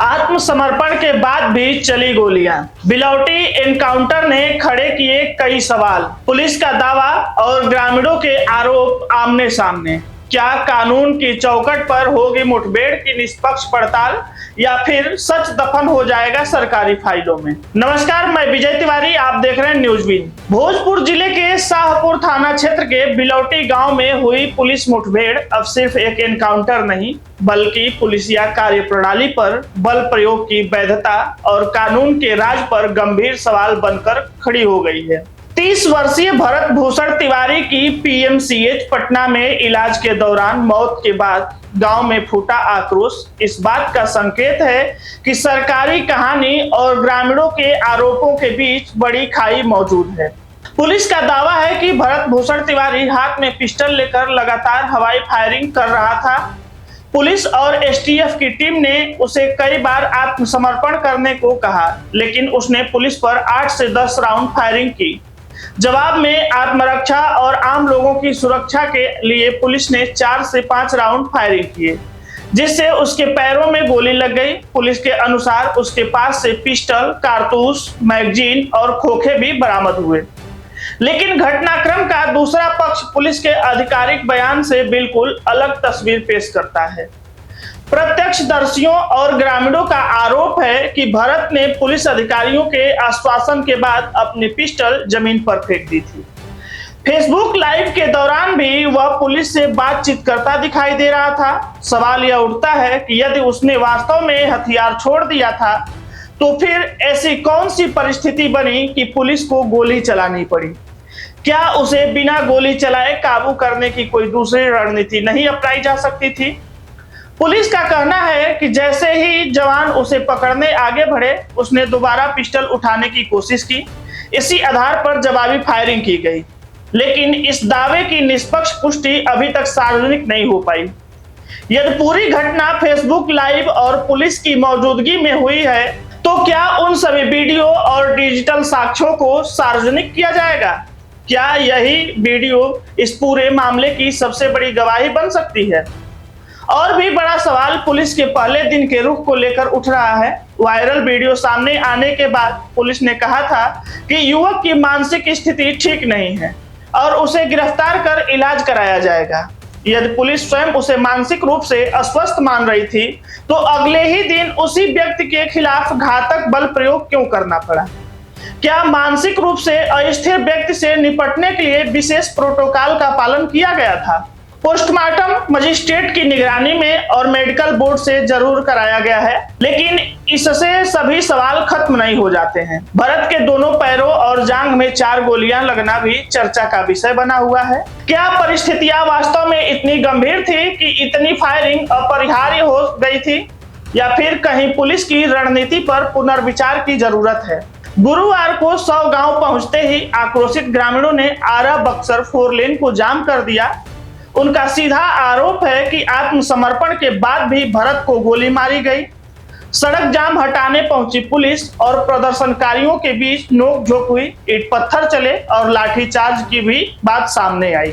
आत्मसमर्पण के बाद भी चली गोलियां। बिलौटी एनकाउंटर ने खड़े किए कई सवाल। पुलिस का दावा और ग्रामीणों के आरोप आमने सामने। क्या कानून की चौखट पर होगी मुठभेड़ की निष्पक्ष पड़ताल या फिर सच दफन हो जाएगा सरकारी फाइलों में। नमस्कार, मैं विजय तिवारी, आप देख रहे हैं न्यूज बीन। भोजपुर जिले के शाहपुर थाना क्षेत्र के बिलौटी गांव में हुई पुलिस मुठभेड़ अब सिर्फ एक एनकाउंटर नहीं बल्कि पुलिसिया कार्यप्रणाली पर बल प्रयोग की वैधता और कानून के राज पर गंभीर सवाल बनकर खड़ी हो गई है। 30 वर्षीय भरत भूषण तिवारी की पीएमसीएच पटना में इलाज के दौरान मौत के बाद गांव में फूटा आक्रोश इस बात का संकेत है कि सरकारी कहानी और ग्रामीणों के आरोपों के बीच बड़ी खाई मौजूद है। पुलिस का दावा है कि भरत भूषण तिवारी हाथ में पिस्टल लेकर लगातार हवाई फायरिंग कर रहा था। पुलिस और एसटीएफ की टीम ने उसे कई बार आत्मसमर्पण करने को कहा, लेकिन उसने पुलिस पर 8 से 10 राउंड फायरिंग की। जवाब में आत्मरक्षा और आम लोगों की सुरक्षा के लिए पुलिस ने 4 से 5 राउंड फायरिंग किए, जिससे उसके पैरों में गोली लग गई। पुलिस के अनुसार उसके पास से पिस्टल, कारतूस, मैगजीन और खोखे भी बरामद हुए। लेकिन घटनाक्रम का दूसरा पक्ष पुलिस के आधिकारिक बयान से बिल्कुल अलग तस्वीर पेश करता है। प्रत्यक्षदर्शियों और ग्रामीणों का आरोप है कि भरत ने पुलिस अधिकारियों के आश्वासन के बाद अपनी पिस्टल जमीन पर फेंक दी थी। फेसबुक लाइव के दौरान भी वह पुलिस से बातचीत करता दिखाई दे रहा था। सवाल यह उठता है कि यदि उसने वास्तव में हथियार छोड़ दिया था तो फिर ऐसी कौन सी परिस्थिति बनी कि पुलिस को गोली चलानी पड़ी। क्या उसे बिना गोली चलाए काबू करने की कोई दूसरी रणनीति नहीं अपनाई जा सकती थी। पुलिस का कहना है कि जैसे ही जवान उसे पकड़ने आगे बढ़े, उसने दोबारा पिस्टल उठाने की कोशिश की। इसी आधार पर जवाबी फायरिंग की गई, लेकिन इस दावे की निष्पक्ष पुष्टि अभी तक सार्वजनिक नहीं हो पाई। यदि पूरी घटना फेसबुक लाइव और पुलिस की मौजूदगी में हुई है तो क्या उन सभी वीडियो और डिजिटल साक्ष्यों को सार्वजनिक किया जाएगा। क्या यही वीडियो इस पूरे मामले की सबसे बड़ी गवाही बन सकती है। और भी बड़ा सवाल पुलिस के पहले दिन के रुख को लेकर उठ रहा है। वायरल वीडियो सामने आने के बाद पुलिस ने कहा था कि युवक की मानसिक स्थिति ठीक नहीं है और उसे गिरफ्तार कर इलाज कराया जाएगा। यदि पुलिस स्वयं उसे मानसिक रूप से अस्वस्थ मान रही थी तो अगले ही दिन उसी व्यक्ति के खिलाफ घातक बल प्रयोग क्यों करना पड़ा। क्या मानसिक रूप से अस्थिर व्यक्ति से निपटने के लिए विशेष प्रोटोकॉल का पालन किया गया था। पोस्टमार्टम मजिस्ट्रेट की निगरानी में और मेडिकल बोर्ड से जरूर कराया गया है, लेकिन इससे सभी सवाल खत्म नहीं हो जाते हैं। भरत के दोनों पैरों और जांघ में 4 गोलियां लगना भी चर्चा का विषय बना हुआ है। क्या परिस्थितियां वास्तव में इतनी गंभीर थी कि इतनी फायरिंग अपरिहार्य हो गई थी, या फिर कहीं पुलिस की रणनीति पर पुनर्विचार की जरूरत है। गुरुवार को 100 गांव पहुंचते ही आक्रोशित ग्रामीणों ने आरा बक्सर 4 लेन को जाम कर दिया। उनका सीधा आरोप है कि आत्मसमर्पण के बाद भी भरत को गोली मारी गई। सड़क जाम हटाने पहुंची पुलिस और प्रदर्शनकारियों के बीच नोकझोंक हुई, ईंट पत्थर चले और लाठीचार्ज की भी बात सामने आई।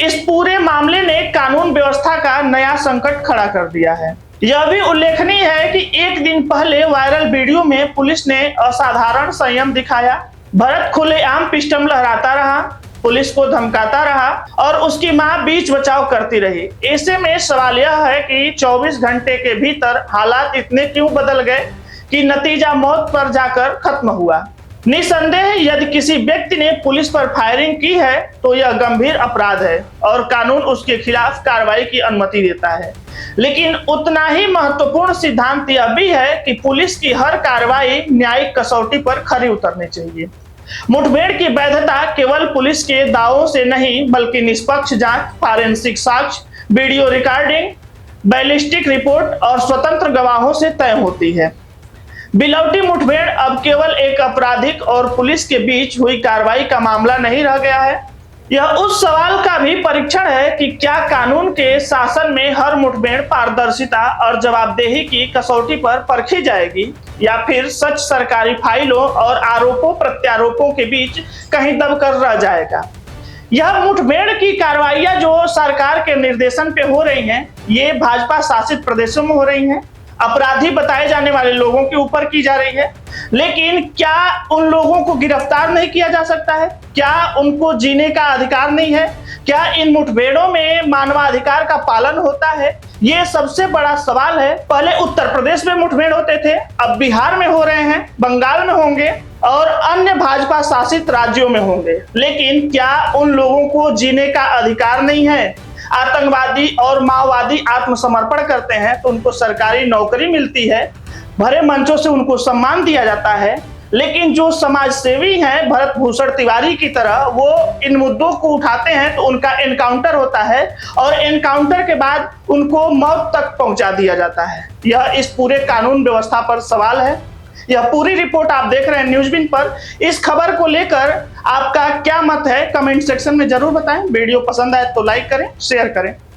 इस पूरे मामले ने कानून व्यवस्था का नया संकट खड़ा कर दिया है। यह भी उल्लेखनीय है कि एक दिन पहले वायरल वीडियो में पुलिस ने असाधारण संयम दिखाया। भरत खुलेआम पिस्टल लहराता रहा, पुलिस को धमकाता रहा और उसकी मां बीच बचाव करती रही। ऐसे में सवाल यह है कि 24 घंटे के भीतर हालात इतने क्यों बदल गए कि नतीजा मौत पर जाकर खत्म हुआ। निसंदेह यदि किसी व्यक्ति ने पुलिस पर फायरिंग की है तो यह गंभीर अपराध है और कानून उसके खिलाफ कार्रवाई की अनुमति देता है। लेकिन उतना ही महत्वपूर्ण सिद्धांत यह भी है कि पुलिस की हर कार्रवाई न्यायिक कसौटी पर खरी उतरनी चाहिए। मुठभेड़ की वैधता केवल पुलिस के दावों से नहीं बल्कि निष्पक्ष जांच, फॉरेंसिक साक्ष्य, वीडियो रिकॉर्डिंग, बैलिस्टिक रिपोर्ट और स्वतंत्र गवाहों से तय होती है। बिलौटी मुठभेड़ अब केवल एक आपराधिक और पुलिस के बीच हुई कार्रवाई का मामला नहीं रह गया है। यह उस सवाल का भी परीक्षण है कि क्या कानून के शासन में हर मुठभेड़ पारदर्शिता और जवाबदेही की कसौटी पर परखी जाएगी, या फिर सच सरकारी फाइलों और आरोपों प्रत्यारोपों के बीच कहीं दबकर रह जाएगा। यह मुठभेड़ की कार्रवाइयां जो सरकार के निर्देशन पे हो रही हैं, ये भाजपा शासित प्रदेशों में हो रही हैं। अपराधी बताए जाने वाले लोगों के ऊपर की जा रही है। लेकिन क्या उन लोगों को गिरफ्तार नहीं किया जा सकता है? क्या उनको जीने का अधिकार नहीं है? क्या इन मुठभेड़ों में मानवाधिकार का पालन होता है? ये सबसे बड़ा सवाल है। पहले उत्तर प्रदेश में मुठभेड़ होते थे, अब बिहार में हो रहे हैं, बंगाल में होंगे और अन्य भाजपा शासित राज्यों में होंगे। लेकिन क्या उन लोगों को जीने का अधिकार नहीं है? आतंकवादी और माओवादी आत्मसमर्पण करते हैं तो उनको सरकारी नौकरी मिलती है, भरे मंचों से उनको सम्मान दिया जाता है। लेकिन जो समाज सेवी हैं भरत भूषण तिवारी की तरह, वो इन मुद्दों को उठाते हैं तो उनका एनकाउंटर होता है और एनकाउंटर के बाद उनको मौत तक पहुंचा दिया जाता है। यह इस पूरे कानून व्यवस्था पर सवाल है। यह पूरी रिपोर्ट आप देख रहे हैं न्यूज़बिन पर। इस खबर को लेकर आपका क्या मत है, कमेंट सेक्शन में जरूर बताएं। वीडियो पसंद आए तो लाइक करें, शेयर करें।